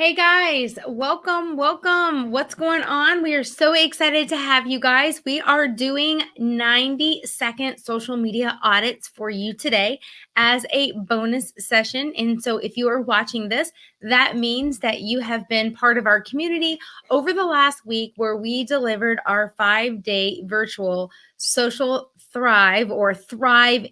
Hey guys, welcome. What's going on? We are so excited to have you guys. We are doing 90-second social media audits for you today as a bonus session. And so if you are watching this, that means that you have been part of our community over the last week where we delivered our 5-day virtual social thrive or thrive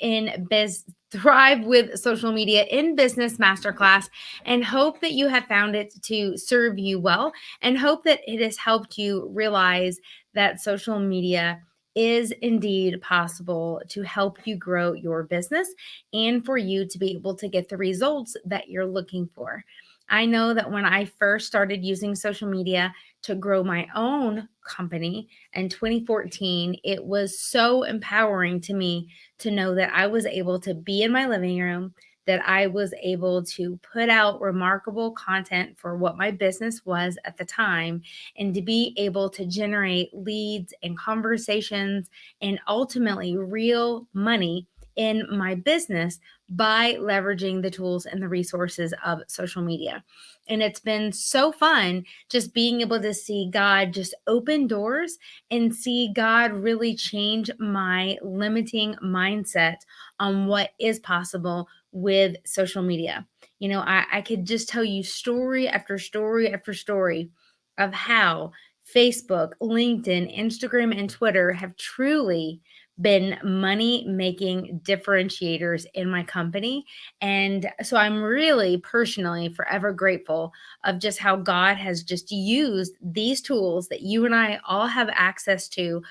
with social media in business masterclass, and hope that you have found it to serve you well, and hope that it has helped you realize that social media is indeed possible to help you grow your business and for you to be able to get the results that you're looking for. I know that when I first started using social media to grow my own company in 2014, it was so empowering to me to know that I was able to be in my living room, that I was able to put out remarkable content for what my business was at the time, and to be able to generate leads and conversations and ultimately real money in my business by leveraging the tools and the resources of social media. And it's been so fun just being able to see God just open doors and see God really change my limiting mindset on what is possible with social media. I could just tell you story after story after story of how Facebook, LinkedIn, Instagram, and Twitter have truly been money making differentiators in my company. And so I'm really personally forever grateful of just how God has just used these tools that you and I all have access to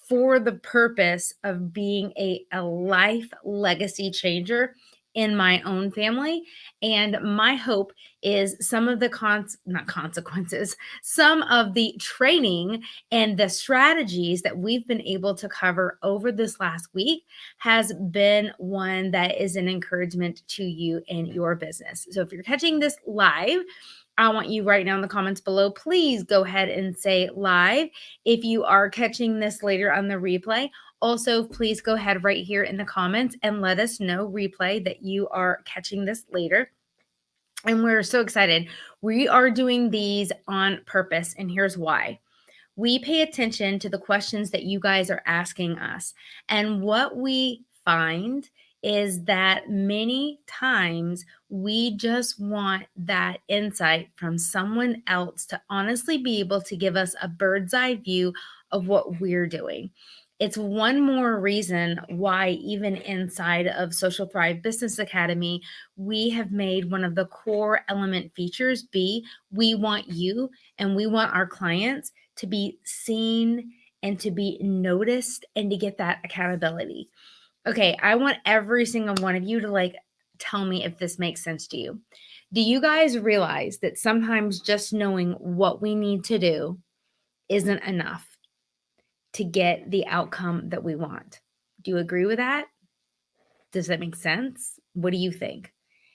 for the purpose of being a life legacy changer in my own family. And my hope is some of the not consequences, some of the training and the strategies that we've been able to cover over this last week has been one that is an encouragement to you in your business. So if you're catching this live, I want you right now in the comments below, please go ahead and say live. If you are catching this later on the replay, also please go ahead right here in the comments and let us know, replay, that you are catching this later. And we're so excited. We are doing these on purpose, and here's why. We pay attention to the questions that you guys are asking us. And what we find is that many times we just want that insight from someone else to honestly be able to give us a bird's eye view of what we're doing. It's one more reason why, even inside of Social Thrive Business Academy, we have made one of the core element features be we want you and we want our clients to be seen and to be noticed and to get that accountability. Okay, I want every single one of you to tell me if this makes sense to you. Do you guys realize that sometimes just knowing what we need to do isn't enough to get the outcome that we want? Do you agree with that? Does that make sense? What do you think?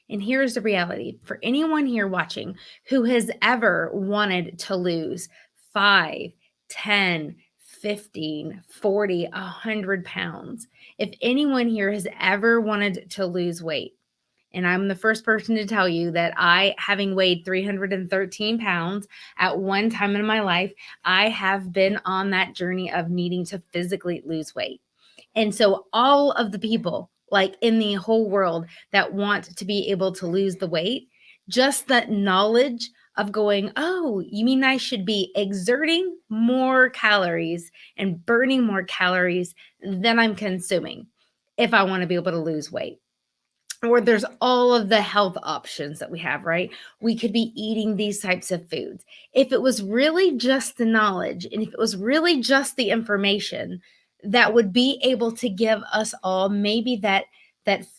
And here's the reality for anyone here watching who has ever wanted to lose 5, 10, 15, 40, 100 pounds. If anyone here has ever wanted to lose weight, and I'm the first person to tell you that I, having weighed 313 pounds at one time in my life, I have been on that journey of needing to physically lose weight. And so all of the people in the whole world that want to be able to lose the weight, just that knowledge of going, oh, you mean I should be exerting more calories and burning more calories than I'm consuming if I want to be able to lose weight. Or there's all of the health options that we have, right? We could be eating these types of foods. If it was really just the knowledge and if it was really just the information that would be able to give us all maybe that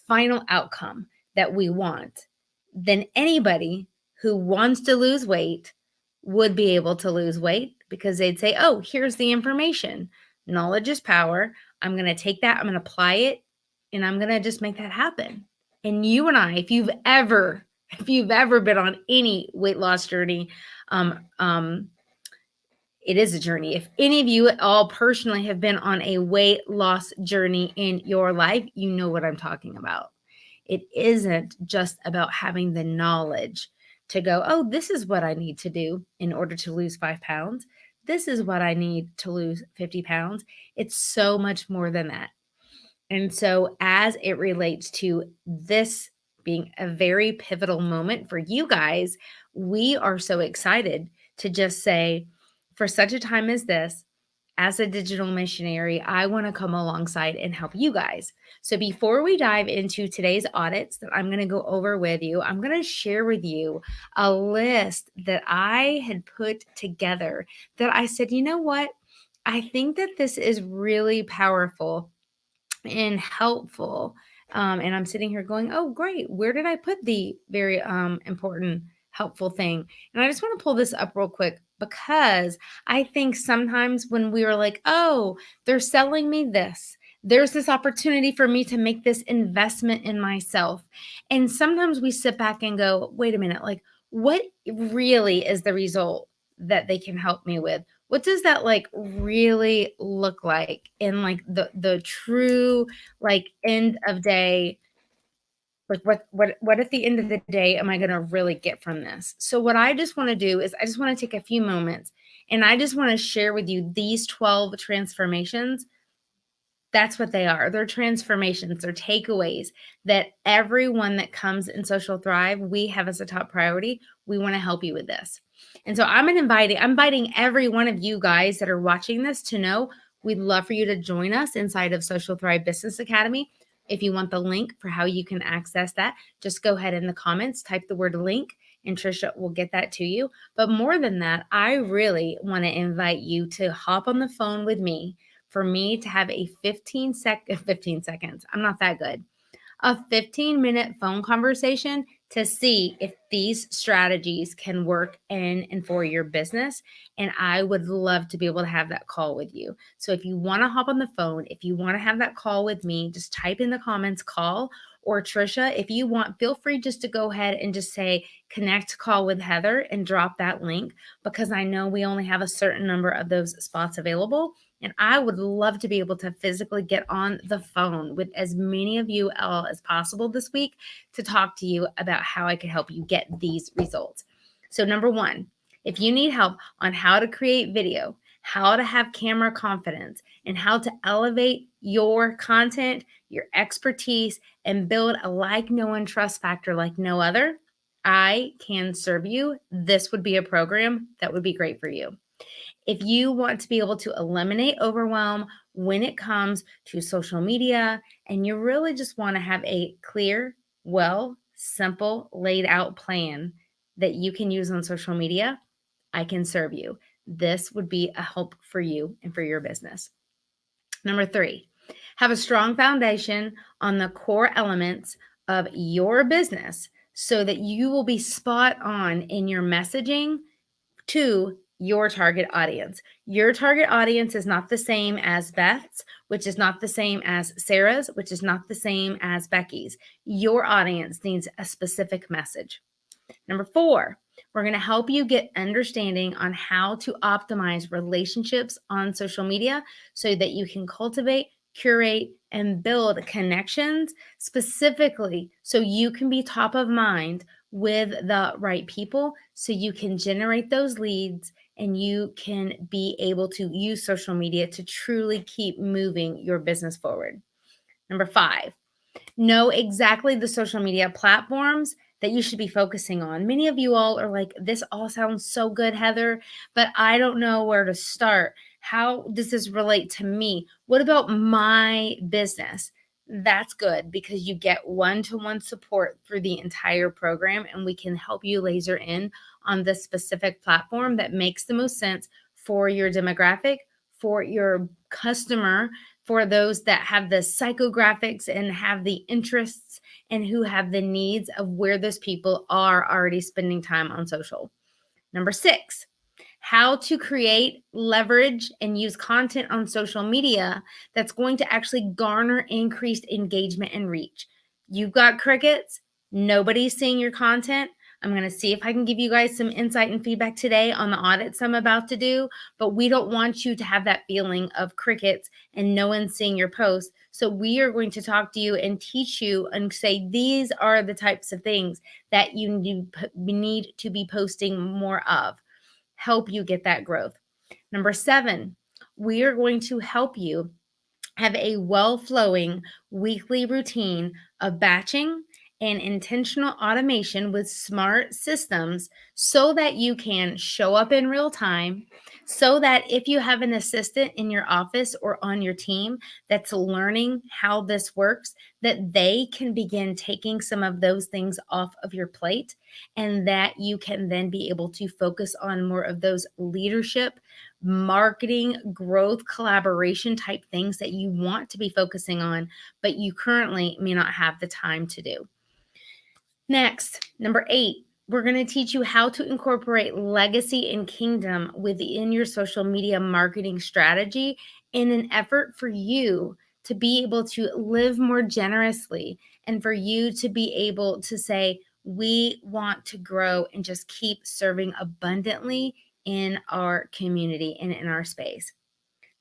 final outcome that we want, then anybody who wants to lose weight would be able to lose weight because they'd say, oh, here's the information. Knowledge is power. I'm going to take that, I'm going to apply it, and I'm going to just make that happen. And you and I, if you've ever been on any weight loss journey, it is a journey. If any of you at all personally have been on a weight loss journey in your life, you know what I'm talking about. It isn't just about having the knowledge to go, oh, this is what I need to do in order to lose 5 pounds. This is what I need to lose 50 pounds. It's so much more than that. And so, as it relates to this being a very pivotal moment for you guys, we are so excited to just say, for such a time as this, as a digital missionary, I want to come alongside and help you guys. So, before we dive into today's audits that I'm going to go over with you, I'm going to share with you a list that I had put together that I said, you know what? I think that this is really powerful and helpful. And I'm sitting here going, oh, great. Where did I put the very important, helpful thing? And I just want to pull this up real quick because I think sometimes when we are like, oh, they're selling me this, there's this opportunity for me to make this investment in myself. And sometimes we sit back and go, wait a minute, like, what really is the result that they can help me with? What does that like really look like in like the true like end of day, like what at the end of the day am I going to really get from this? So what I just want to do is I just want to take a few moments and I just want to share with you these 12 transformations. That's what they are. They're transformations, they're takeaways that everyone that comes in Social Thrive, we have as a top priority. We want to help you with this. And so I'm inviting every one of you guys that are watching this to know we'd love for you to join us inside of Social Thrive Business Academy. If you want the link for how you can access that, just go ahead in the comments, type the word link, and Trisha will get that to you. But more than that, I really want to invite you to hop on the phone with me for me to have a 15 seconds. I'm not that good. A 15-minute phone conversation to see if these strategies can work in and for your business. And I would love to be able to have that call with you. So if you want to hop on the phone, if you want to have that call with me, just type in the comments call, or Trisha, if you want, feel free just to go ahead and just say connect call with Heather and drop that link, because I know we only have a certain number of those spots available. And I would love to be able to physically get on the phone with as many of you all as possible this week to talk to you about how I can help you get these results. So number one, if you need help on how to create video, how to have camera confidence, and how to elevate your content, your expertise, and build a like, know, and trust factor like no other, I can serve you. This would be a program that would be great for you. If you want to be able to eliminate overwhelm when it comes to social media, and you really just want to have a clear, simple, laid out plan that you can use on social media, I can serve you. This would be a help for you and for your business. Number three, have a strong foundation on the core elements of your business so that you will be spot on in your messaging to your target audience. Your target audience is not the same as Beth's, which is not the same as Sarah's, which is not the same as Becky's. Your audience needs a specific message. Number four, we're going to help you get understanding on how to optimize relationships on social media so that you can cultivate, curate, and build connections specifically so you can be top of mind with the right people, so you can generate those leads and you can be able to use social media to truly keep moving your business forward. Number five, know exactly the social media platforms that you should be focusing on. Many of you all are like, this all sounds so good, Heather, but I don't know where to start. How does this relate to me? What about my business? That's good because you get one-to-one support through the entire program, and we can help you laser in on the specific platform that makes the most sense for your demographic, for your customer, for those that have the psychographics and have the interests and who have the needs of where those people are already spending time on social. Number six, how to create, leverage, and use content on social media that's going to actually garner increased engagement and reach. You've got crickets. Nobody's seeing your content. I'm going to see if I can give you guys some insight and feedback today on the audits I'm about to do, but we don't want you to have that feeling of crickets and no one seeing your post. So we are going to talk to you and teach you and say, these are the types of things that you need to be posting more of, help you get that growth. Number 7, we are going to help you have a well-flowing weekly routine of batching and intentional automation with smart systems so that you can show up in real time, so that if you have an assistant in your office or on your team that's learning how this works, that they can begin taking some of those things off of your plate, and that you can then be able to focus on more of those leadership, marketing, growth, collaboration type things that you want to be focusing on, but you currently may not have the time to do. Next, number 8, we're going to teach you how to incorporate legacy and kingdom within your social media marketing strategy in an effort for you to be able to live more generously and for you to be able to say, we want to grow and just keep serving abundantly in our community and in our space.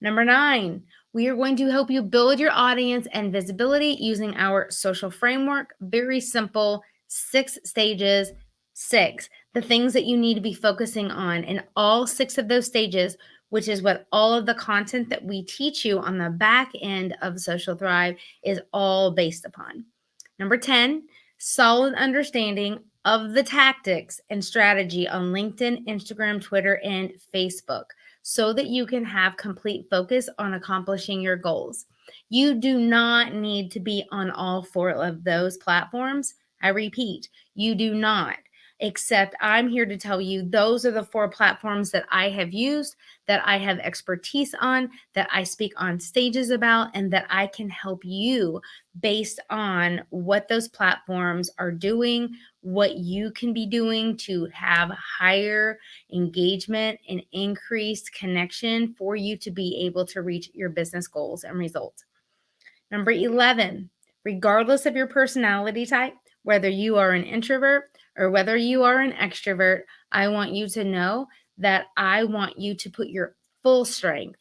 Number 9, we are going to help you build your audience and visibility using our social framework. Very simple, 6 stages, 6, the things that you need to be focusing on in all 6 of those stages, which is what all of the content that we teach you on the back end of Social Thrive is all based upon. Number 10, solid understanding of the tactics and strategy on LinkedIn, Instagram, Twitter, and Facebook, so that you can have complete focus on accomplishing your goals. You do not need to be on all 4 of those platforms. I repeat, you do not, except I'm here to tell you those are the 4 platforms that I have used, that I have expertise on, that I speak on stages about, and that I can help you based on what those platforms are doing, what you can be doing to have higher engagement and increased connection for you to be able to reach your business goals and results. Number 11, regardless of your personality type, whether you are an introvert or whether you are an extrovert, I want you to know that I want you to put your full strength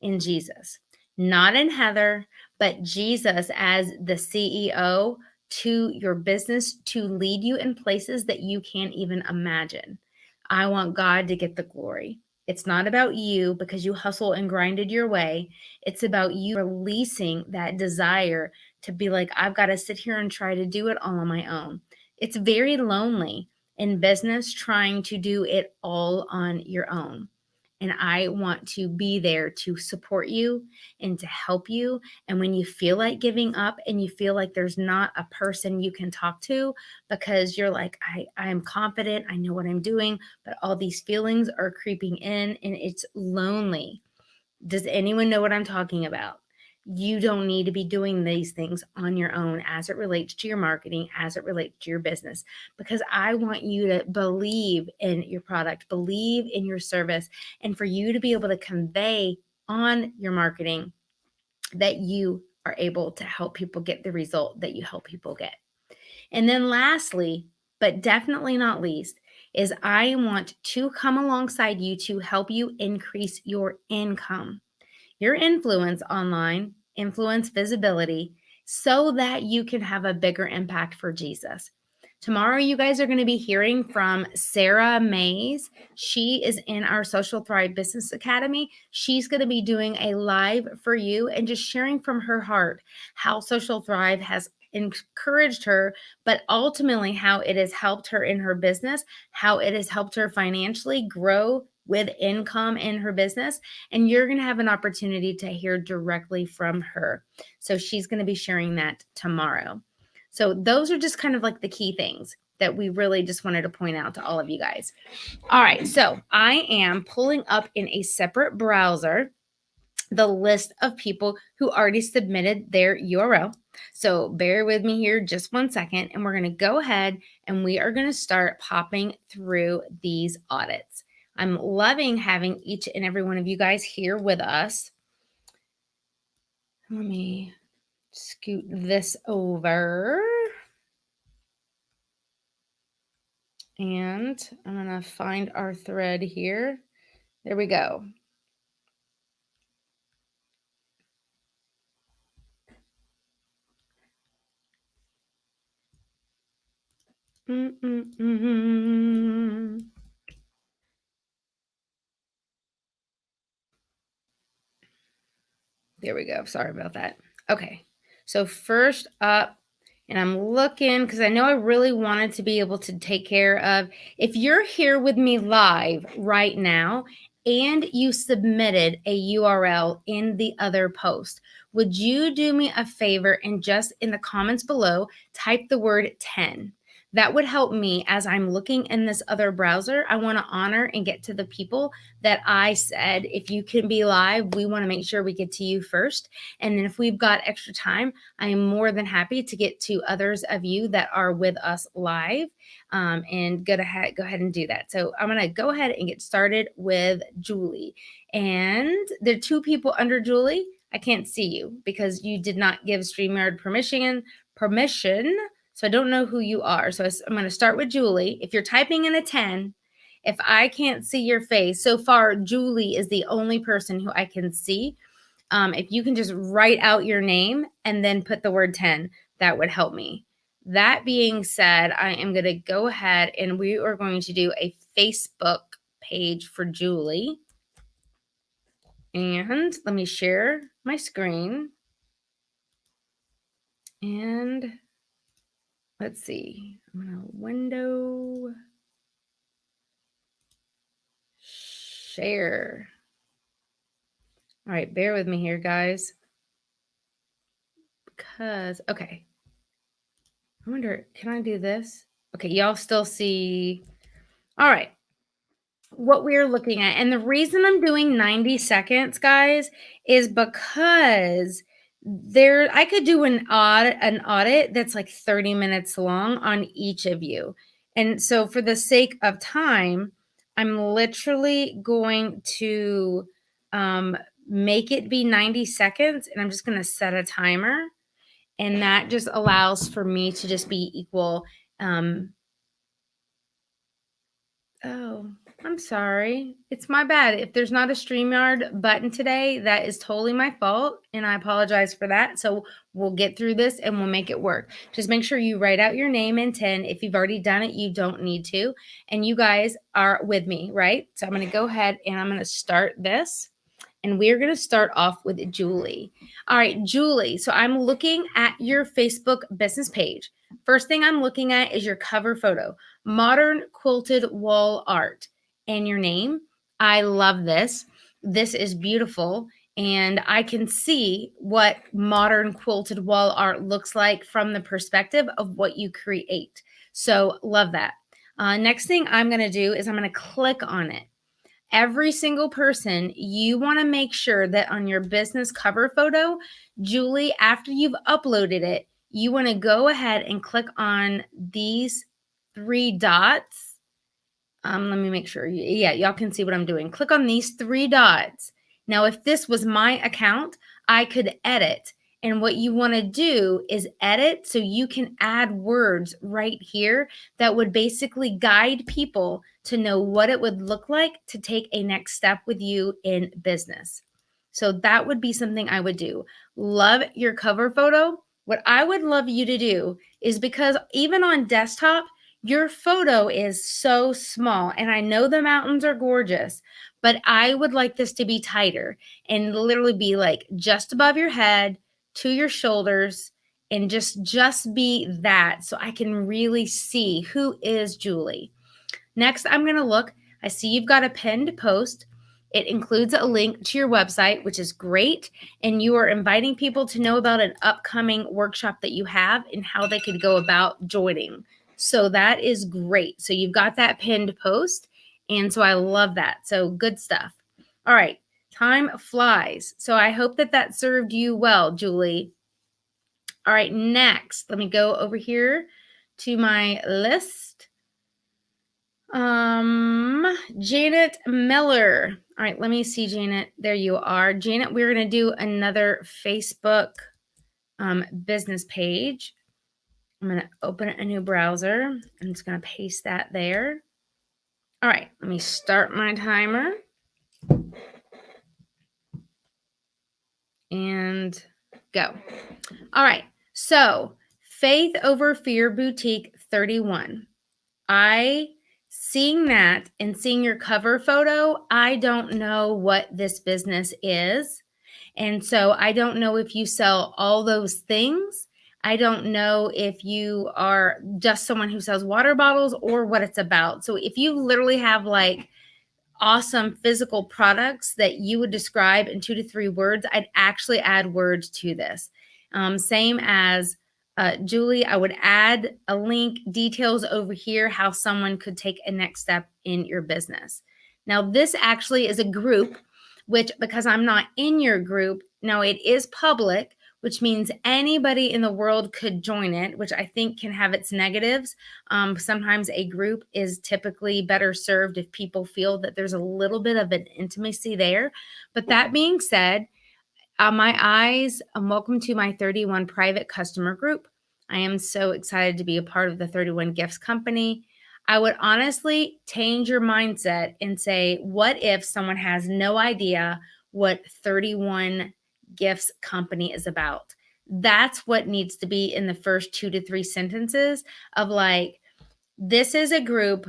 in Jesus, not in Heather, but Jesus as the CEO to your business to lead you in places that you can't even imagine. I want God to get the glory. It's not about you because you hustle and grinded your way. It's about you releasing that desire to be like, I've got to sit here and try to do it all on my own. It's very lonely in business trying to do it all on your own. And I want to be there to support you and to help you. And when you feel like giving up and you feel like there's not a person you can talk to because you're like, I'm confident, I know what I'm doing, but all these feelings are creeping in and it's lonely. Does anyone know what I'm talking about? You don't need to be doing these things on your own as it relates to your marketing, as it relates to your business, because I want you to believe in your product, believe in your service, and for you to be able to convey on your marketing that you are able to help people get the result that you help people get. And then lastly, but definitely not least, is I want to come alongside you to help you increase your income, your influence online, influence visibility, so that you can have a bigger impact for Jesus. Tomorrow, you guys are going to be hearing from Sarah Mays. She is in our Social Thrive Business Academy. She's going to be doing a live for you and just sharing from her heart how Social Thrive has encouraged her, but ultimately how it has helped her in her business, how it has helped her financially grow with income in her business. And you're going to have an opportunity to hear directly from her. So she's going to be sharing that tomorrow. So those are just kind of like the key things that we really just wanted to point out to all of you guys. All right. So I am pulling up in a separate browser the list of people who already submitted their URL. So bear with me here just 1 second, and we're going to go ahead and we are going to start popping through these audits. I'm loving having each and every one of you guys here with us. Let me scoot this over. And I'm going to find our thread here. There we go. There we go. Sorry about that. Okay. So first up, and I'm looking because I know I really wanted to be able to take care of. If you're here with me live right now and you submitted a URL in the other post, would you do me a favor and just in the comments below type the word 10? That would help me as I'm looking in this other browser. I want to honor and get to the people that I said, if you can be live, we want to make sure we get to you first. And then if we've got extra time, I am more than happy to get to others of you that are with us live, and go ahead and do that. So I'm going to go ahead and get started with Julie. And there are two people under Julie. I can't see you because you did not give StreamYard permission. So I don't know who you are. So I'm going to start with Julie. If you're typing in a 10, if I can't see your face, so far, Julie is the only person who I can see. If you can just write out your name and then put the word 10, that would help me. That being said, I am going to go ahead and we are going to do a Facebook page for Julie. And let me share my screen. And let's see. I'm going to window share. All right, bear with me here, guys. Because, okay. I wonder, can I do this? Okay, y'all still see. All right. What we're looking at, and the reason I'm doing 90 seconds, guys, is because I could do an audit that's like 30 minutes long on each of you. And so for the sake of time, I'm literally going to make it be 90 seconds, and I'm just going to set a timer. And that just allows for me to just be equal. Oh, I'm sorry. It's my bad. If there's not a StreamYard button today, that is totally my fault. And I apologize for that. So we'll get through this and we'll make it work. Just make sure you write out your name in 10. If you've already done it, you don't need to. And you guys are with me, right? So I'm going to go ahead and I'm going to start this. And we're going to start off with Julie. All right, Julie. So I'm looking at your Facebook business page. First thing I'm looking at is your cover photo, modern quilted wall art, and your name. I love this. This is beautiful. And I can see what modern quilted wall art looks like from the perspective of what you create. So love that. Next thing I'm going to do is I'm going to click on it. Every single person, you want to make sure that on your business cover photo, Julie, after you've uploaded it, you want to go ahead and click on these three dots. Let me make sure. Yeah, y'all can see what I'm doing. Click on these three dots. Now, if this was my account, I could edit. And what you want to do is edit so you can add words right here that would basically guide people to know what it would look like to take a next step with you in business. So that would be something I would do. Love your cover photo. What I would love you to do is, because even on desktop, your photo is so small, and I know the mountains are gorgeous, but I would like this to be tighter and literally be like just above your head to your shoulders, and just be that so I can really see who is Julie. Next, I'm going to look. I see you've got a pinned post. It includes a link to your website, which is great. And you are inviting people to know about an upcoming workshop that you have and how they could go about joining. So that is great. So you've got that pinned post. And so I love that. So good stuff. All right. Time flies. So I hope that that served you well, Julie. All right. Next, let me go over here to my list. Janet Miller. All right, let me see, Janet. There you are. Janet, we're going to do another Facebook business page. I'm going to open a new browser. I'm just going to paste that there. All right, let me start my timer. And go. All right, so Faith Over Fear Boutique 31. Seeing that and seeing your cover photo, I don't know what this business is. And so I don't know if you sell all those things. I don't know if you are just someone who sells water bottles or what it's about. So if you literally have like awesome physical products that you would describe in 2 to 3 words, I'd actually add words to this. Same as Julie, I would add a link, details over here, how someone could take a next step in your business. Now, this actually is a group, which because I'm not in your group, now it is public, which means anybody in the world could join it, which I think can have its negatives. Sometimes a group is typically better served if people feel that there's a little bit of an intimacy there. But that being said, my eyes, welcome to my 31 private customer group. I am so excited to be a part of the 31 Gifts Company. I would honestly change your mindset and say, what if someone has no idea what 31 Gifts Company is about? That's what needs to be in the first 2 to 3 sentences of like, this is a group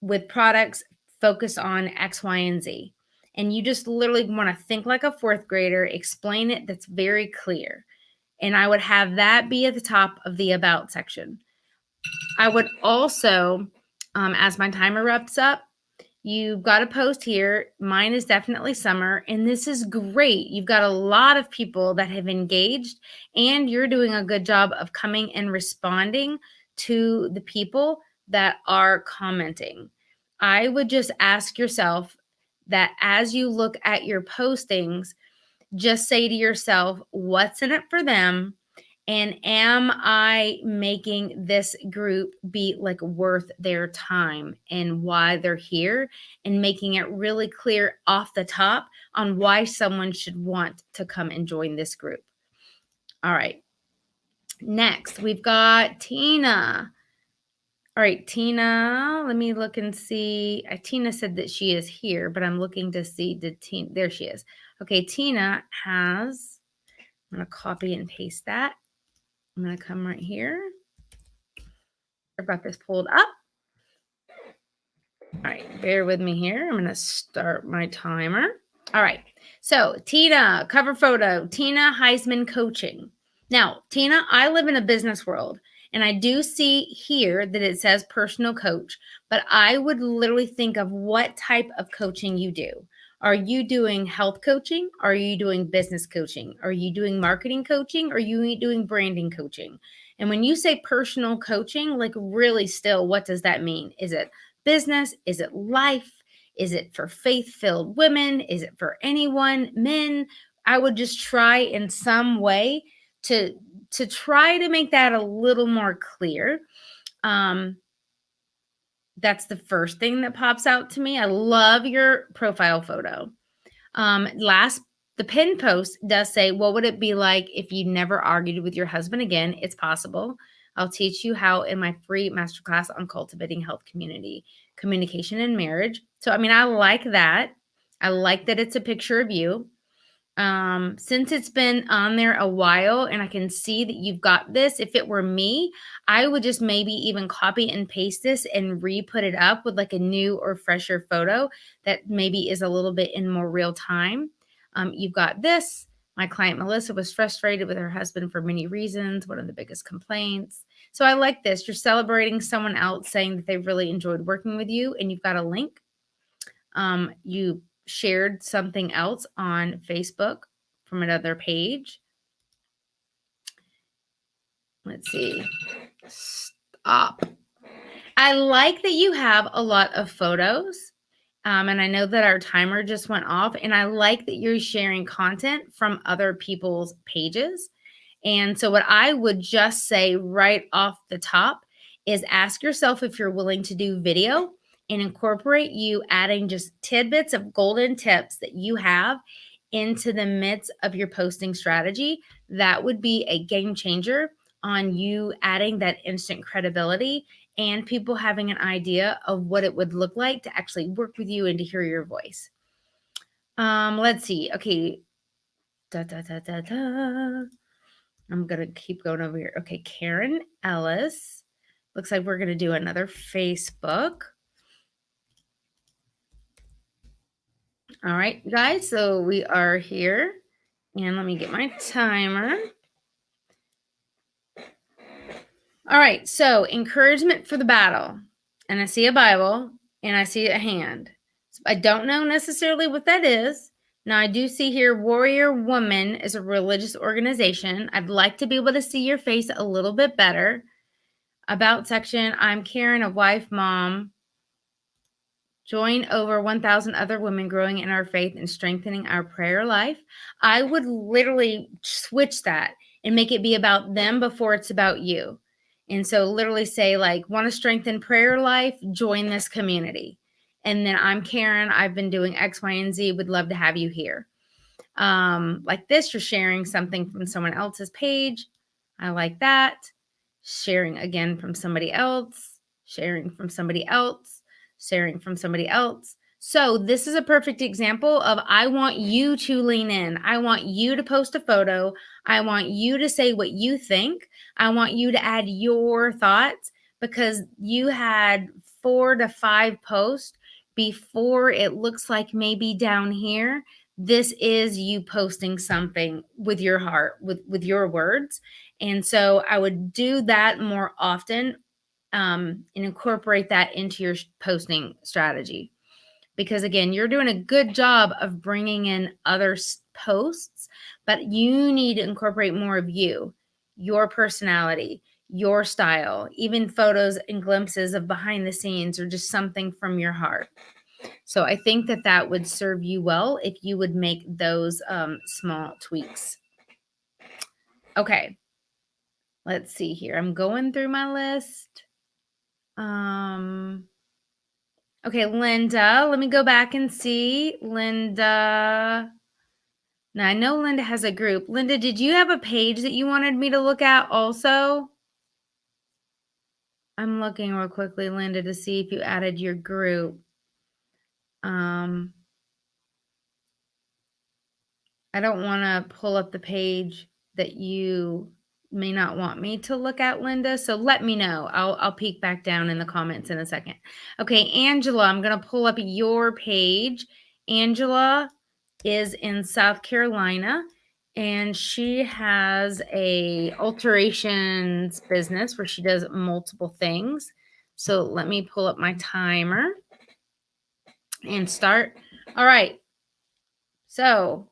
with products focused on X, Y, and Z. And you just literally want to think like a fourth grader, explain it that's very clear. And I would have that be at the top of the about section. I would also, as my timer wraps up, you've got a post here. Mine is definitely summer, and this is great. You've got a lot of people that have engaged, and you're doing a good job of coming and responding to the people that are commenting. I would just ask yourself that as you look at your postings, just say to yourself, what's in it for them? And am I making this group be like worth their time and why they're here, and making it really clear off the top on why someone should want to come and join this group? All right. Next, we've got Tina. All right, Tina, let me look and see. Tina said that she is here, but I'm looking to see, there she is. Okay, Tina has, I'm going to copy and paste that. I'm going to come right here. I've got this pulled up. All right, bear with me here. I'm going to start my timer. All right, so Tina, cover photo, Tina Heisman Coaching. Now, Tina, I live in a business world, and I do see here that it says personal coach, but I would literally think of what type of coaching you do. Are you doing health coaching? Are you doing business coaching? Are you doing marketing coaching? Are you doing branding coaching? And when you say personal coaching, like really still, what does that mean? Is it business? Is it life? Is it for faith-filled women? Is it for anyone, men? I would just try in some way to try to make that a little more clear. That's the first thing that pops out to me. I love your profile photo. The pin post does say, what would it be like if you never argued with your husband again? It's possible. I'll teach you how in my free masterclass on cultivating health community, communication and marriage. So, I mean, I like that. I like that it's a picture of you. Since it's been on there a while and I can see that you've got this, if it were me, I would just maybe even copy and paste this and re-put it up with like a new or fresher photo that maybe is a little bit in more real time. You've got this. My client Melissa was frustrated with her husband for many reasons. One of the biggest complaints. So I like this. You're celebrating someone else saying that they really enjoyed working with you, and you've got a link. You shared something else on Facebook from another page. Let's see. Stop. I like that you have a lot of photos. And I know that our timer just went off, and I like that you're sharing content from other people's pages. And so what I would just say right off the top is ask yourself if you're willing to do video and incorporate you adding just tidbits of golden tips that you have into the midst of your posting strategy. That would be a game changer on you adding that instant credibility and people having an idea of what it would look like to actually work with you and to hear your voice. Let's see. Okay. I'm going to keep going over here. Okay. Karen Ellis. Looks like we're going to do another Facebook. All right, guys. So we are here. And let me get my timer. All right. So encouragement for the battle. And I see a Bible and I see a hand. So I don't know necessarily what that is. Now, I do see here Warrior Woman is a religious organization. I'd like to be able to see your face a little bit better. About section, I'm Karen, a wife, mom. Join over 1,000 other women growing in our faith and strengthening our prayer life. I would literally switch that and make it be about them before it's about you. And so literally say like, want to strengthen prayer life, join this community. And then I'm Karen, I've been doing X, Y, and Z, would love to have you here. Like this, you're sharing something from someone else's page. I like that. Sharing again from somebody else, sharing from somebody else, sharing from somebody else. So this is a perfect example of I want you to lean in. I want you to post a photo. I want you to say what you think. I want you to add your thoughts because you had 4 to 5 posts before it looks like maybe down here. This is you posting something with your heart, with your words. And so I would do that more often and incorporate that into your posting strategy. Because again, you're doing a good job of bringing in other posts, but you need to incorporate more of you, your personality, your style, even photos and glimpses of behind the scenes or just something from your heart. So I think that that would serve you well if you would make those small tweaks. Okay. Let's see here. I'm going through my list. Okay, Linda. Let me go back and see. Linda. Now, I know Linda has a group. Linda, did you have a page that you wanted me to look at also? I'm looking real quickly, Linda, to see if you added your group. I don't want to pull up the page that you may not want me to look at, Linda. So let me know. I'll peek back down in the comments in a second. Okay, Angela, I'm going to pull up your page. Angela is in South Carolina and she has a alterations business where she does multiple things. So let me pull up my timer and start. All right. So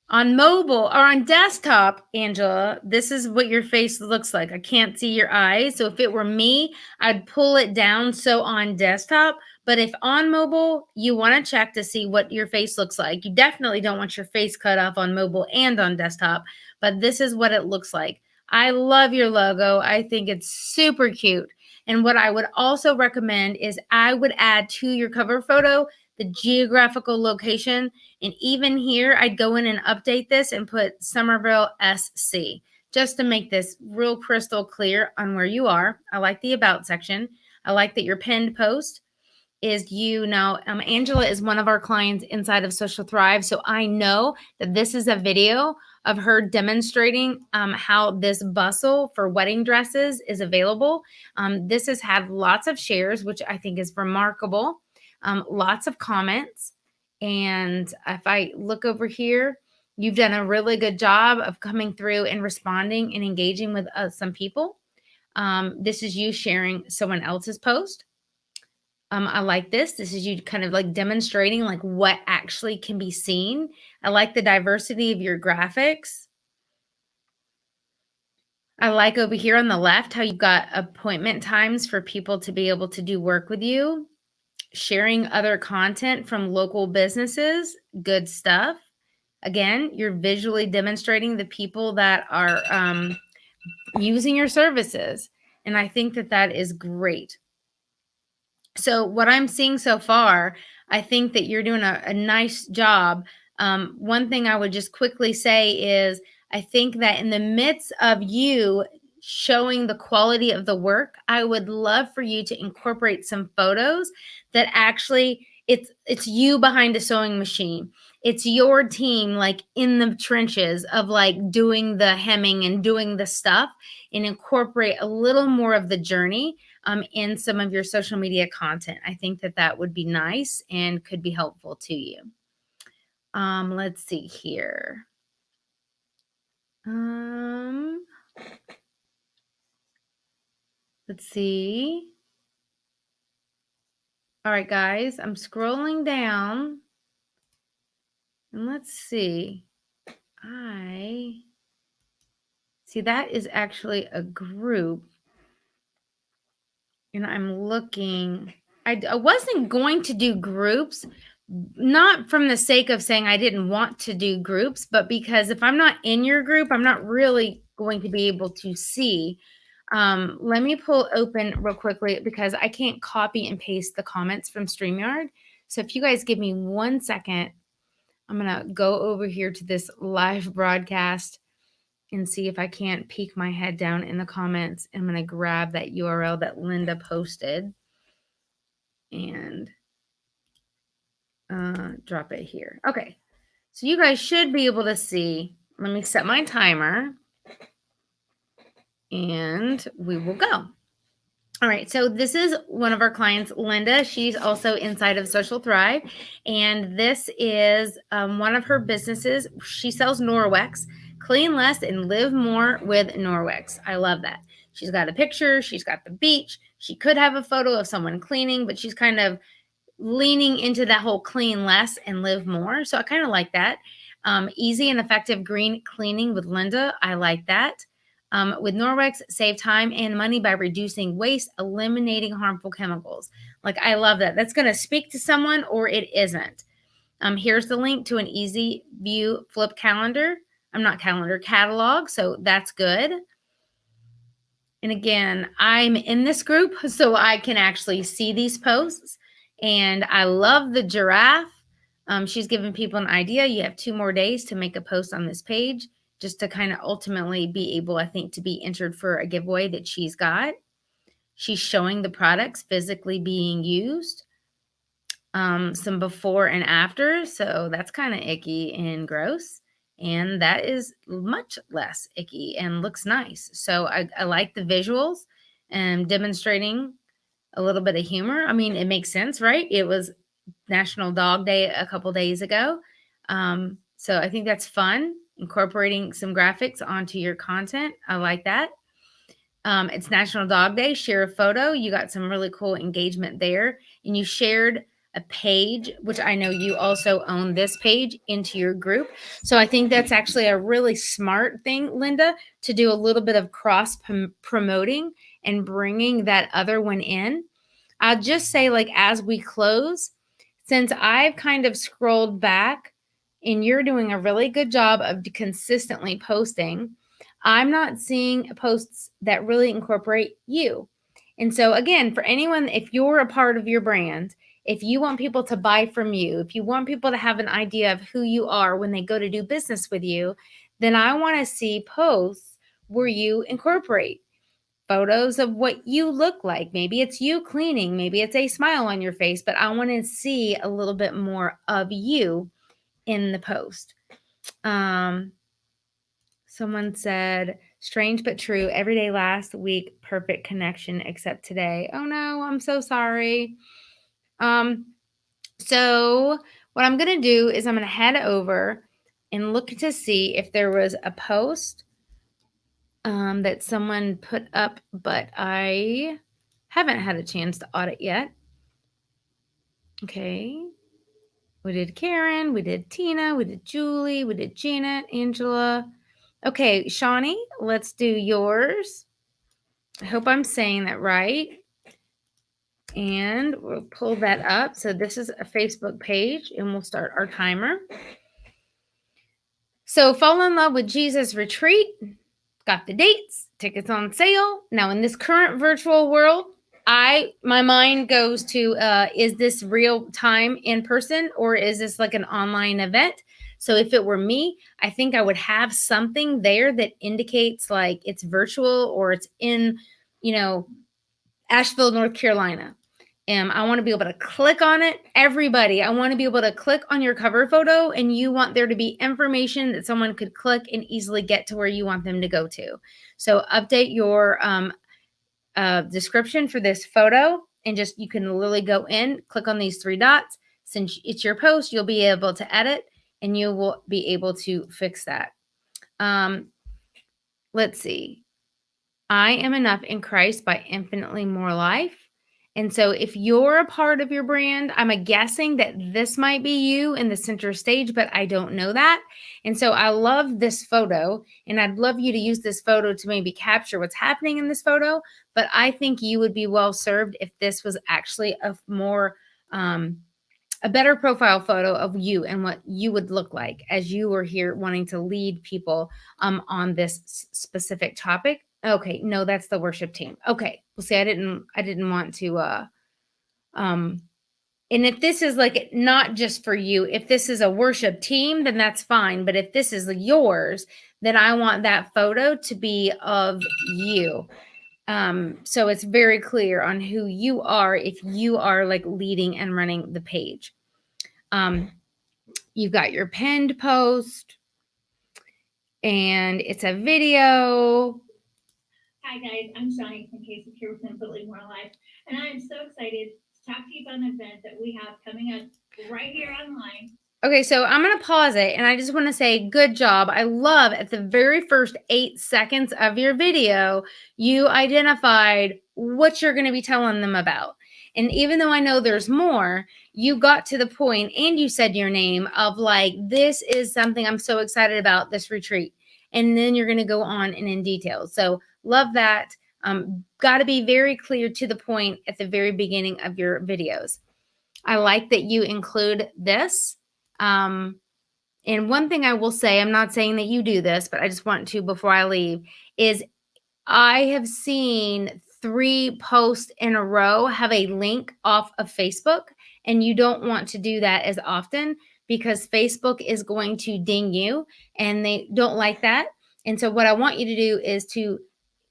on mobile or on desktop, Angela, this is what your face looks like. I can't see your eyes. So if it were me, I'd pull it down so on desktop. But if on mobile, you want to check to see what your face looks like. You definitely don't want your face cut off on mobile and on desktop. But this is what it looks like. I love your logo. I think it's super cute. And what I would also recommend is I would add to your cover photo the geographical location. And even here, I'd go in and update this and put Somerville, SC, just to make this real crystal clear on where you are. I like the about section. I like that your pinned post is you. Now, Angela is one of our clients inside of Social Thrive. So I know that this is a video of her demonstrating how this bustle for wedding dresses is available. This has had lots of shares, which I think is remarkable. Lots of comments. And if I look over here, you've done a really good job of coming through and responding and engaging with some people. This is you sharing someone else's post. I like this. This is you kind of like demonstrating like what actually can be seen. I like the diversity of your graphics. I like over here on the left how you've got appointment times for people to be able to do work with you. Sharing other content from local businesses, good stuff. Again, you're visually demonstrating the people that are using your services. And I think that that is great. So what I'm seeing so far, I think that you're doing a nice job. One thing I would just quickly say is I think that in the midst of you showing the quality of the work, I would love for you to incorporate some photos that actually it's you behind a sewing machine. It's your team like in the trenches of like doing the hemming and doing the stuff, and incorporate a little more of the journey in some of your social media content. I think that that would be nice and could be helpful to you. Let's see here. Let's see. All right, guys, I'm scrolling down and let's see. I see that is actually a group, and I'm looking. I wasn't going to do groups, not from the sake of saying I didn't want to do groups, but because if I'm not in your group, I'm not really going to be able to see. Let me pull open real quickly because I can't copy and paste the comments from StreamYard. So if you guys give me 1 second, I'm going to go over here to this live broadcast and see if I can't peek my head down in the comments. I'm going to grab that URL that Linda posted and drop it here. Okay. So you guys should be able to see. Let me set my timer and we will go. All right, so this is one of our clients, Linda. She's also inside of Social Thrive, and this is one of her businesses. She sells Norwex, clean less and live more with Norwex. I love that. She's got a picture. She's got the beach. She could have a photo of someone cleaning, but she's kind of leaning into that whole clean less and live more. So I kind of like that. Easy and effective green cleaning with Linda. I like that. With Norwex, save time and money by reducing waste, eliminating harmful chemicals. Like, I love that. That's going to speak to someone or it isn't. Here's the link to an easy view flip calendar. Catalog. So that's good. And again, I'm in this group so I can actually see these posts. And I love the giraffe. She's giving people an idea. You have 2 more days to make a post on this page, just to kind of ultimately be able, I think, to be entered for a giveaway that she's got. She's showing the products physically being used, some before and after. So that's kind of icky and gross. And that is much less icky and looks nice. So I like the visuals and demonstrating a little bit of humor. I mean, it makes sense, right? It was National Dog Day a couple days ago. So I think that's fun, incorporating some graphics onto your content. I like that. It's National Dog Day. Share a photo. You got some really cool engagement there. And you shared a page, which I know you also own this page, into your group. So I think that's actually a really smart thing, Linda, to do a little bit of cross promoting and bringing that other one in. I'll just say, like, as we close, since I've kind of scrolled back and you're doing a really good job of consistently posting, I'm not seeing posts that really incorporate you. And so again, for anyone, if you're a part of your brand, if you want people to buy from you, if you want people to have an idea of who you are when they go to do business with you, then I want to see posts where you incorporate photos of what you look like. Maybe it's you cleaning, maybe it's a smile on your face, but I want to see a little bit more of you in the post. Someone said, strange but true, every day last week, perfect connection except today. Oh no, I'm so sorry. So what I'm going to do is I'm going to head over and look to see if there was a post that someone put up, but I haven't had a chance to audit yet. Okay. We did Karen, we did Tina, we did Julie, we did Janet, Angela. Okay, Shawnee, let's do yours. I hope I'm saying that right. And we'll pull that up. So this is a Facebook page, and we'll start our timer. So Fall in Love with Jesus Retreat. Got the dates, tickets on sale. Now, in this current virtual world, my mind goes to, is this real time in person or is this like an online event? So if it were me, I think I would have something there that indicates like it's virtual or it's in, you know, Asheville, North Carolina. I want to be able to click on it. Everybody, I want to be able to click on your cover photo, and you want there to be information that someone could click and easily get to where you want them to go to. So update your description for this photo, and just you can literally go in, click on these three dots. Since it's your post, you'll be able to edit, and you will be able to fix that. Let's see. I am enough in Christ by infinitely more life. And so if you're a part of your brand, I'm guessing that this might be you in the center stage, but I don't know that. And so I love this photo, and I'd love you to use this photo to maybe capture what's happening in this photo. But I think you would be well served if this was actually a more a better profile photo of you and what you would look like as you were here wanting to lead people on this specific topic. Okay, no, that's the worship team. Okay, well, see, I didn't want to. And if this is like not just for you, if this is a worship team, then that's fine. But if this is yours, then I want that photo to be of you. So it's very clear on who you are if you are like leading and running the page. You've got your pinned post, and it's a video. Hi guys, I'm Shawnee from Case of here with Infinitely More Life, and I am so excited to talk to you about an event that we have coming up right here online. Okay, so I'm going to pause it, and I just want to say good job. I love at the very first 8 seconds of your video, you identified what you're going to be telling them about. And even though I know there's more, you got to the point and you said your name of like, this is something I'm so excited about, this retreat. And then you're going to go on and in detail. So love that. Got to be very clear to the point at the very beginning of your videos. I like that you include this. And one thing I will say, I'm not saying that you do this, but I just want to, before I leave, is I have seen 3 posts in a row have a link off of Facebook, and you don't want to do that as often because Facebook is going to ding you and they don't like that. And so what I want you to do is to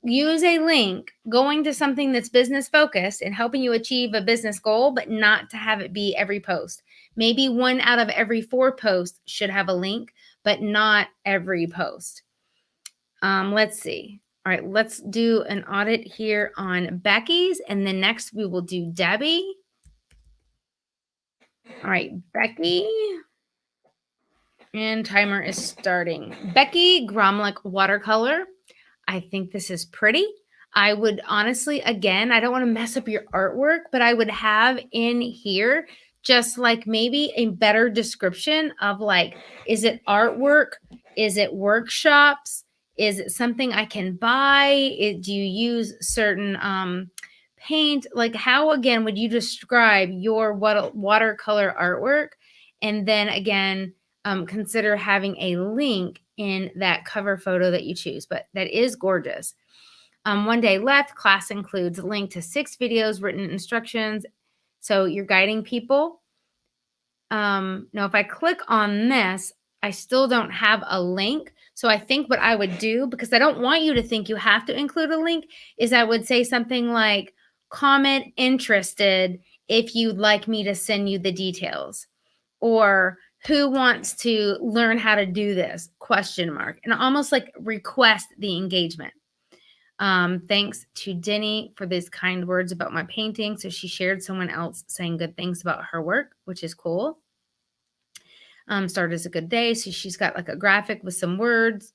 use a link going to something that's business focused and helping you achieve a business goal, but not to have it be every post. Maybe 1 out of every 4 posts should have a link, but not every post. Let's see. All right, let's do an audit here on Becky's, and then next we will do Debbie. All right, Becky. And timer is starting. Becky Gromlich watercolor. I think this is pretty. I would honestly, again, I don't want to mess up your artwork, but I would have in here just like maybe a better description of like, is it artwork? Is it workshops? Is it something I can buy? Do you use certain paint? Like how, again, would you describe your watercolor artwork? And then again, consider having a link in that cover photo that you choose, but that is gorgeous. 1 day left. Class includes a link to 6 videos, written instructions. So you're guiding people. Now, if I click on this, I still don't have a link. So I think what I would do, because I don't want you to think you have to include a link, is I would say something like, comment interested if you'd like me to send you the details. Or who wants to learn how to do this? ? And almost like request the engagement. Thanks to Denny for these kind words about my painting. So she shared someone else saying good things about her work, which is cool. Start as a good day. So she's got like a graphic with some words,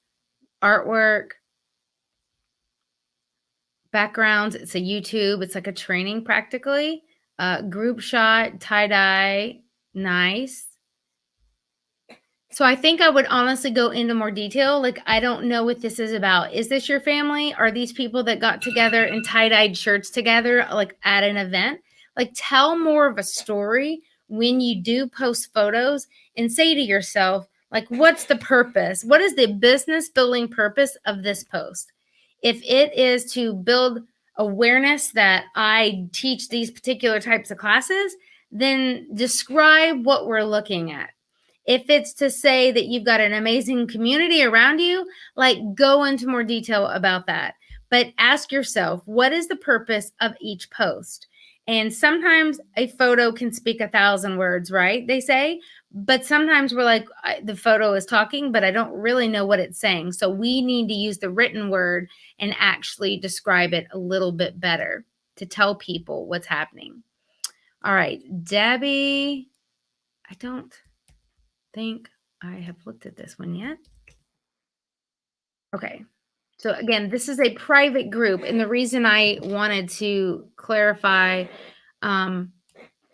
artwork, backgrounds. It's a YouTube. It's like a training practically. Group shot, tie-dye. Nice. So I think I would honestly go into more detail. Like, I don't know what this is about. Is this your family? Are these people that got together and tie-dyed shirts together, like at an event? Like, tell more of a story when you do post photos and say to yourself, like, what's the purpose? What is the business building purpose of this post? If it is to build awareness that I teach these particular types of classes, then describe what we're looking at. If it's to say that you've got an amazing community around you, like go into more detail about that. But ask yourself, what is the purpose of each post? And sometimes a photo can speak 1,000 words, right? They say, but sometimes we're like, the photo is talking, but I don't really know what it's saying. So we need to use the written word and actually describe it a little bit better to tell people what's happening. All right, Debbie, I don't think I have looked at this one yet. Okay. So again, this is a private group, and the reason I wanted to clarify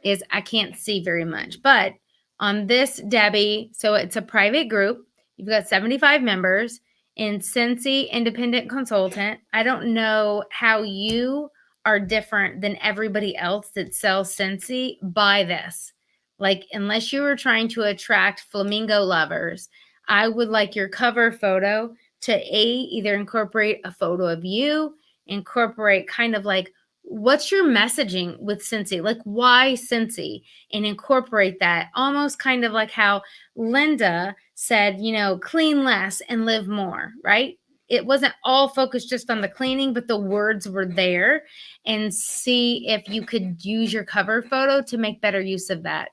is I can't see very much. But on this, Debbie, so it's a private group. You've got 75 members in Cincy Independent Consultant. I don't know how you are different than everybody else that sells Cincy by this. Like, unless you were trying to attract flamingo lovers, I would like your cover photo to either incorporate a photo of you, incorporate kind of like, what's your messaging with Cincy? Like, why Cincy? And incorporate that almost kind of like how Linda said, clean less and live more, right? It wasn't all focused just on the cleaning, but the words were there. And see if you could use your cover photo to make better use of that.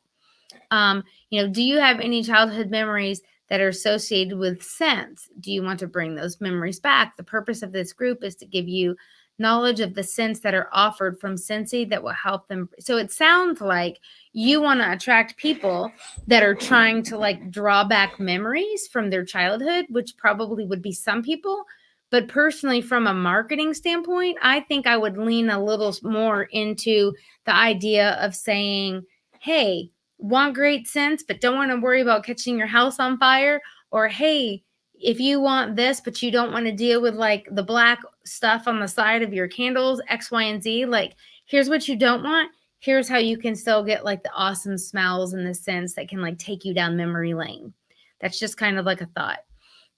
Do you have any childhood memories that are associated with scents? Do you want to bring those memories back? The purpose of this group is to give you knowledge of the scents that are offered from Cincy that will help them. So it sounds like you want to attract people that are trying to like draw back memories from their childhood, which probably would be some people. But personally, from a marketing standpoint, I think I would lean a little more into the idea of saying, hey, want great scents, but don't want to worry about catching your house on fire? Or, hey, if you want this, but you don't want to deal with like the black stuff on the side of your candles, X, Y, and Z, like, here's what you don't want. Here's how you can still get like the awesome smells and the scents that can like take you down memory lane. That's just kind of like a thought.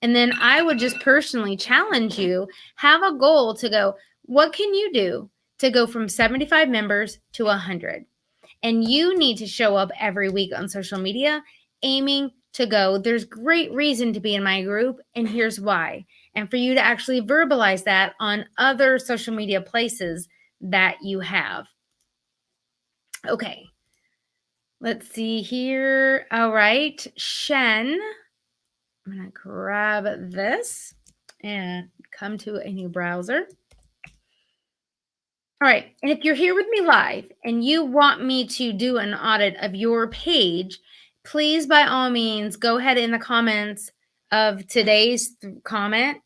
And then I would just personally challenge you, have a goal to go, what can you do to go from 75 members to 100? And you need to show up every week on social media aiming to go, there's great reason to be in my group, and here's why. And for you to actually verbalize that on other social media places that you have. Okay. Let's see here. All right. Shen, I'm going to grab this and come to a new browser. All right. And if you're here with me live and you want me to do an audit of your page, please, by all means, go ahead in the comments of today's comment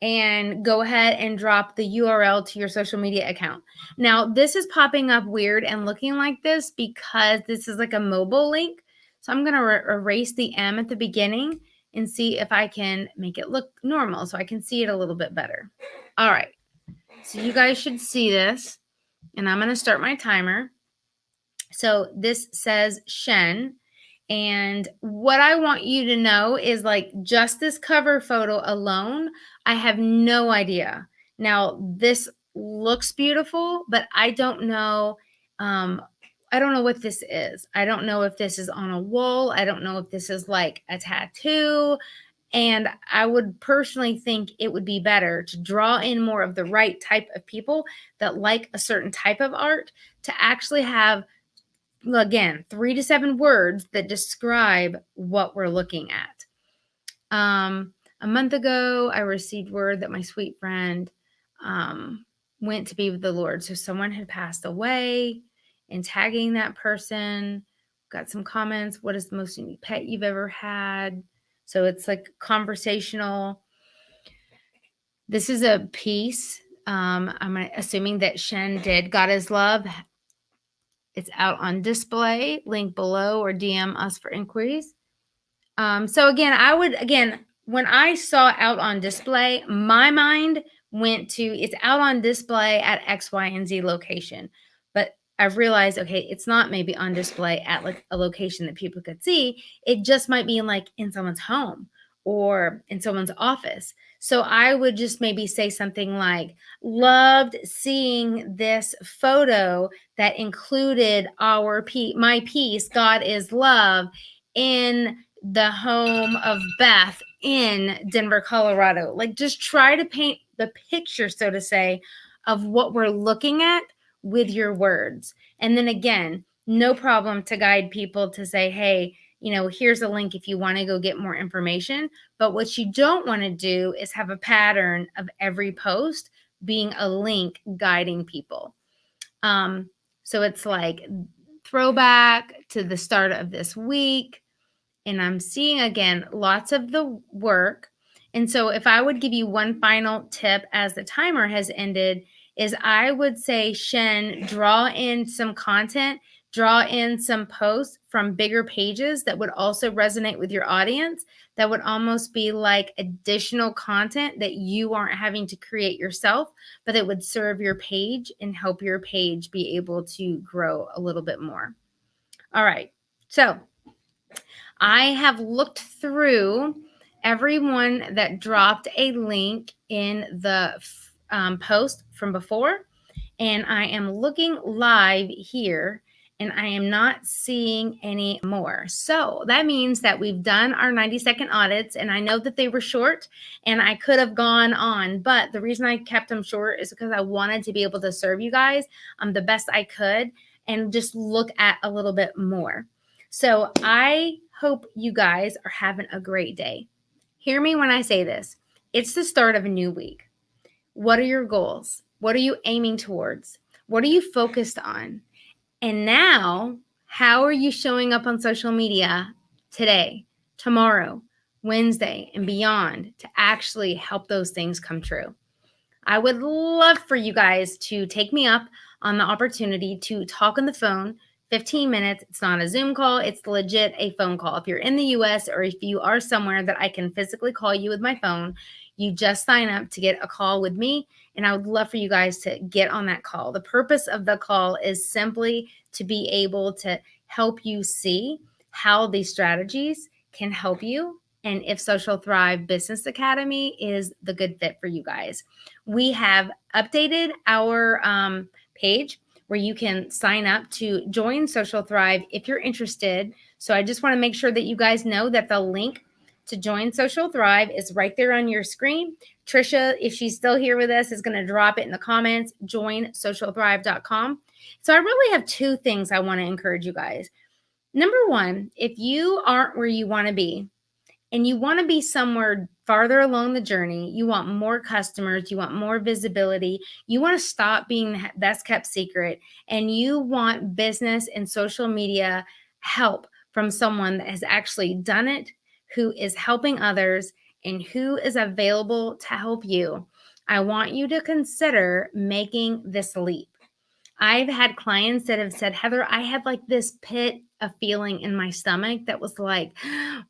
and go ahead and drop the URL to your social media account. Now, this is popping up weird and looking like this because this is like a mobile link. So I'm going to erase the M at the beginning and see if I can make it look normal so I can see it a little bit better. All right. So you guys should see this. And I'm going to start my timer. So this says Shen. And what I want you to know is like just this cover photo alone, I have no idea. Now, this looks beautiful, but I don't know. I don't know what this is. I don't know if this is on a wall. I don't know if this is like a tattoo. And I would personally think it would be better to draw in more of the right type of people that like a certain type of art to actually have, again, 3 to 7 words that describe what we're looking at. A month ago, I received word that my sweet friend went to be with the Lord. So someone had passed away, and tagging that person. Got some comments. What is the most unique pet you've ever had? So it's like conversational. This is a piece. I'm assuming that Shen did God is Love. It's out on display. Link below or DM us for inquiries. So again, when I saw out on display, my mind went to it's out on display at X, Y, and Z location. But I've realized, okay, it's not maybe on display at like a location that people could see. It just might be in someone's home or in someone's office. So I would just maybe say something like, loved seeing this photo that included my piece, God is Love, in the home of Beth in Denver, Colorado. Like, just try to paint the picture, so to say, of what we're looking at with your words. And then again, no problem to guide people to say, hey, here's a link if you want to go get more information. But what you don't want to do is have a pattern of every post being a link guiding people. So it's like throwback to the start of this week. And I'm seeing again lots of the work. And so if I would give you one final tip as the timer has ended, is I would say, Shen, draw in some content, draw in some posts from bigger pages that would also resonate with your audience, that would almost be like additional content that you aren't having to create yourself, but it would serve your page and help your page be able to grow a little bit more. All right. So I have looked through everyone that dropped a link in the post from before, and I am looking live here, and I am not seeing any more. So that means that we've done our 90-second audits, and I know that they were short, and I could have gone on, but the reason I kept them short is because I wanted to be able to serve you guys the best I could and just look at a little bit more. So I hope you guys are having a great day. Hear me when I say this. It's the start of a new week. What are your goals? What are you aiming towards? What are you focused on? And now, how are you showing up on social media today, tomorrow, Wednesday, and beyond to actually help those things come true? I would love for you guys to take me up on the opportunity to talk on the phone 15 minutes. It's not a Zoom call. It's legit a phone call. If you're in the US or if you are somewhere that I can physically call you with my phone, you just sign up to get a call with me. And I would love for you guys to get on that call. The purpose of the call is simply to be able to help you see how these strategies can help you and if Social Thrive Business Academy is the good fit for you guys. We have updated our page where you can sign up to join Social Thrive if you're interested. So I just want to make sure that you guys know that the link to join Social Thrive is right there on your screen. Trisha, if she's still here with us, is going to drop it in the comments, joinsocialthrive.com. So I really have two things I want to encourage you guys. Number one, if you aren't where you want to be, and you want to be somewhere farther along the journey, you want more customers, you want more visibility, you want to stop being the best kept secret, and you want business and social media help from someone that has actually done it, who is helping others, and who is available to help you, I want you to consider making this leap. I've had clients that have said, Heather, I had like this pit of feeling in my stomach that was like,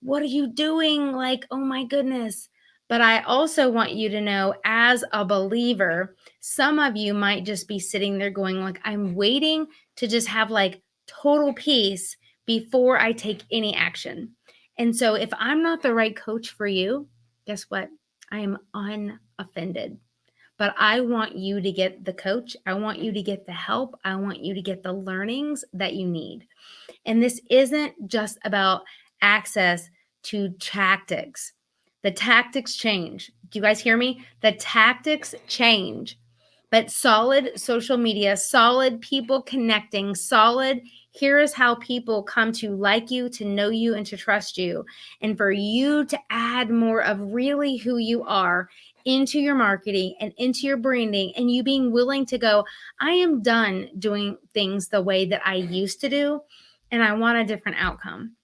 what are you doing? Like, oh my goodness. But I also want you to know, as a believer, some of you might just be sitting there going like, I'm waiting to just have like total peace before I take any action. And so if I'm not the right coach for you, guess what? I am unoffended. But I want you to get the coach. I want you to get the help. I want you to get the learnings that you need. And this isn't just about access to tactics. The tactics change. Do you guys hear me? The tactics change. But solid social media, solid people connecting, solid, here is how people come to like you, to know you, and to trust you. And for you to add more of really who you are into your marketing and into your branding, and you being willing to go, I am done doing things the way that I used to do, and I want a different outcome.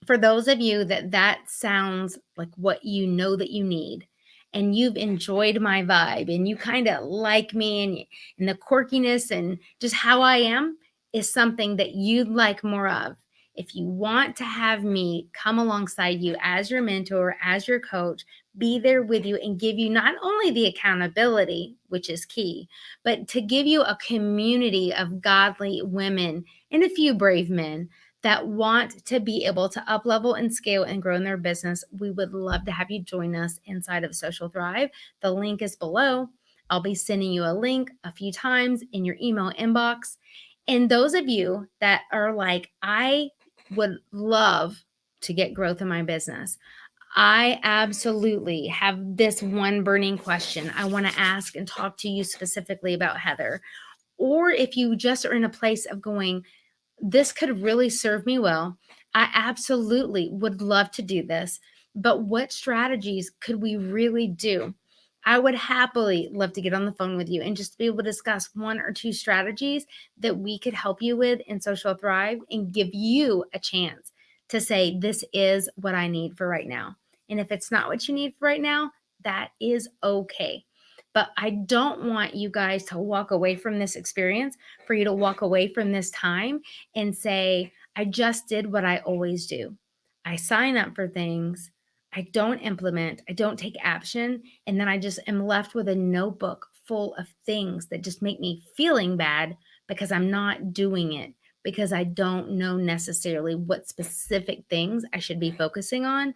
For those of you that sounds like what you know that you need, and you've enjoyed my vibe, and you kind of like me, and the quirkiness and just how I am is something that you'd like more of. If you want to have me come alongside you as your mentor, as your coach, be there with you and give you not only the accountability, which is key, but to give you a community of godly women and a few brave men that want to be able to up level and scale and grow in their business, we would love to have you join us inside of Social Thrive. The link is below. I'll be sending you a link a few times in your email inbox. And those of you that are like, I would love to get growth in my business, I absolutely have this one burning question I want to ask and talk to you specifically about, Heather. Or if you just are in a place of going, this could really serve me well. I absolutely would love to do this, but what strategies could we really do? I would happily love to get on the phone with you and just be able to discuss one or two strategies that we could help you with in Social Thrive and give you a chance to say, this is what I need for right now. And if it's not what you need for right now, that is okay. But I don't want you guys to walk away from this experience, for you to walk away from this time and say, I just did what I always do. I sign up for things, I don't implement, I don't take action, and then I just am left with a notebook full of things that just make me feeling bad because I'm not doing it, because I don't know necessarily what specific things I should be focusing on,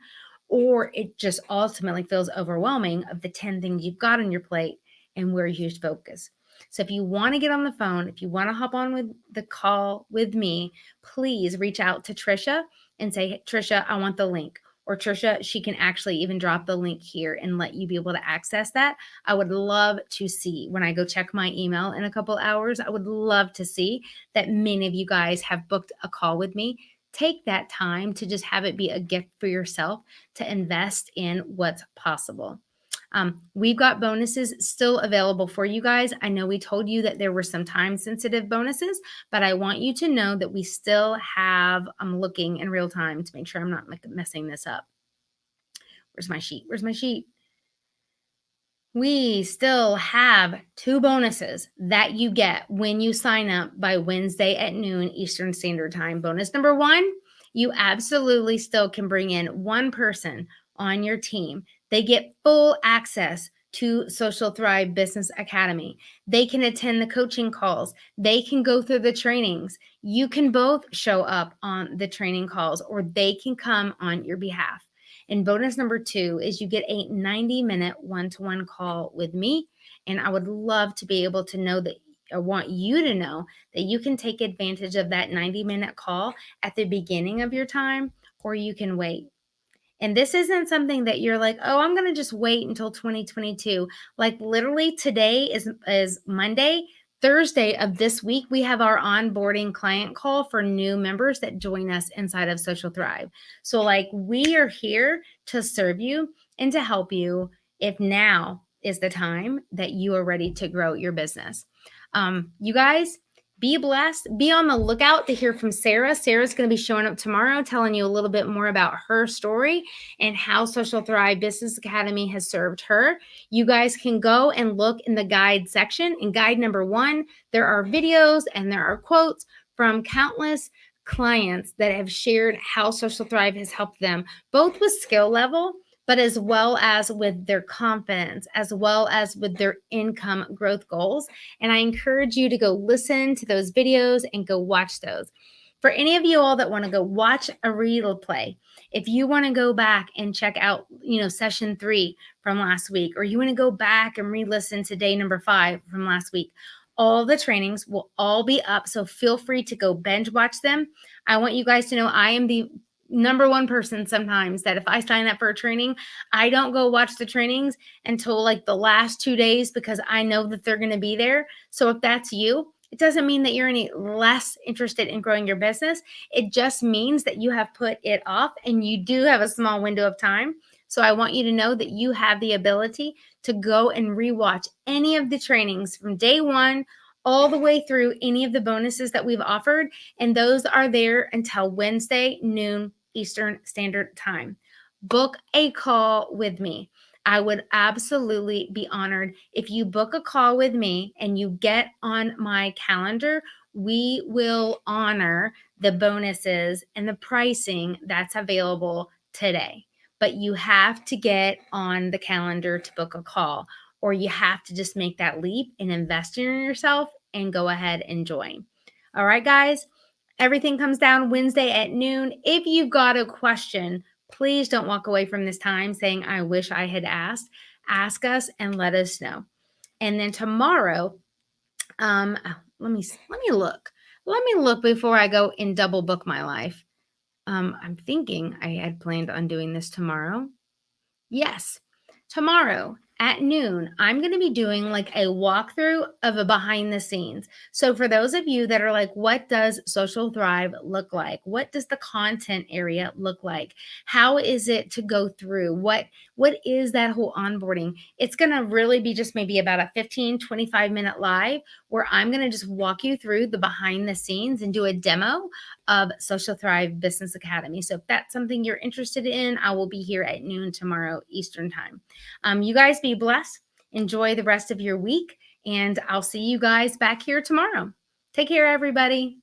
or it just ultimately feels overwhelming of the 10 things you've got on your plate and where you should focus. So if you want to get on the phone, if you want to hop on with the call with me, please reach out to Trisha and say, hey, Trisha, I want the link. Or Trisha, she can actually even drop the link here and let you be able to access that. I would love to see when I go check my email in a couple hours. I would love to see that many of you guys have booked a call with me. Take that time to just have it be a gift for yourself to invest in what's possible. We've got bonuses still available for you guys. I know we told you that there were some time sensitive bonuses, but I want you to know that we still have, I'm looking in real time to make sure I'm not messing this up. Where's my sheet? Where's my sheet? We still have 2 bonuses that you get when you sign up by Wednesday at noon Eastern Standard Time. Bonus number 1, you absolutely still can bring in one person on your team. They get full access to Social Thrive Business Academy. They can attend the coaching calls. They can go through the trainings. You can both show up on the training calls, or they can come on your behalf. And bonus number 2 is you get a 90-minute one-to-one call with me. And I would love to be able to know that, I want you to know that you can take advantage of that 90-minute call at the beginning of your time, or you can wait. And this isn't something that you're like, oh, I'm going to just wait until 2022. Like literally today is Monday. Thursday of this week, we have our onboarding client call for new members that join us inside of Social Thrive. So like we are here to serve you and to help you if now is the time that you are ready to grow your business. You guys, be blessed. Be on the lookout to hear from Sarah. Sarah's going to be showing up tomorrow, telling you a little bit more about her story and how Social Thrive Business Academy has served her. You guys can go and look in the guide section. In guide number 1, there are videos and there are quotes from countless clients that have shared how Social Thrive has helped them, both with skill level, but as well as with their confidence, as well as with their income growth goals. And I encourage you to go listen to those videos and go watch those. For any of you all that want to go watch a replay, if you want to go back and check out, session 3 from last week, or you want to go back and re-listen to day number 5 from last week, all the trainings will all be up. So feel free to go binge watch them. I want you guys to know I am the number one person sometimes that if I sign up for a training, I don't go watch the trainings until like the last 2 days because I know that they're going to be there. So if that's you, it doesn't mean that you're any less interested in growing your business. It just means that you have put it off and you do have a small window of time. So I want you to know that you have the ability to go and rewatch any of the trainings from day 1 all the way through any of the bonuses that we've offered. And those are there until Wednesday, noon Eastern Standard Time. Book a call with me. I would absolutely be honored if you book a call with me and you get on my calendar. We will honor the bonuses and the pricing that's available today. But you have to get on the calendar to book a call, or you have to just make that leap and invest in yourself and go ahead and join. All right, guys. Everything comes down Wednesday at noon. If you've got a question, please don't walk away from this time saying, I wish I had asked. Ask us and let us know. And then tomorrow, let me look. Let me look before I go and double book my life. I'm thinking I had planned on doing this tomorrow. Yes. Tomorrow at noon, I'm going to be doing like a walkthrough of a behind the scenes. So, for those of you that are like, what does Social Thrive look like? What does the content area look like? How is it to go through? What is that whole onboarding? It's going to really be just maybe about a 15-25 minute live where I'm going to just walk you through the behind the scenes and do a demo of Social Thrive Business Academy. So if that's something you're interested in, I will be here at noon tomorrow Eastern time. You guys be blessed. Enjoy the rest of your week, and I'll see you guys back here tomorrow. Take care, everybody.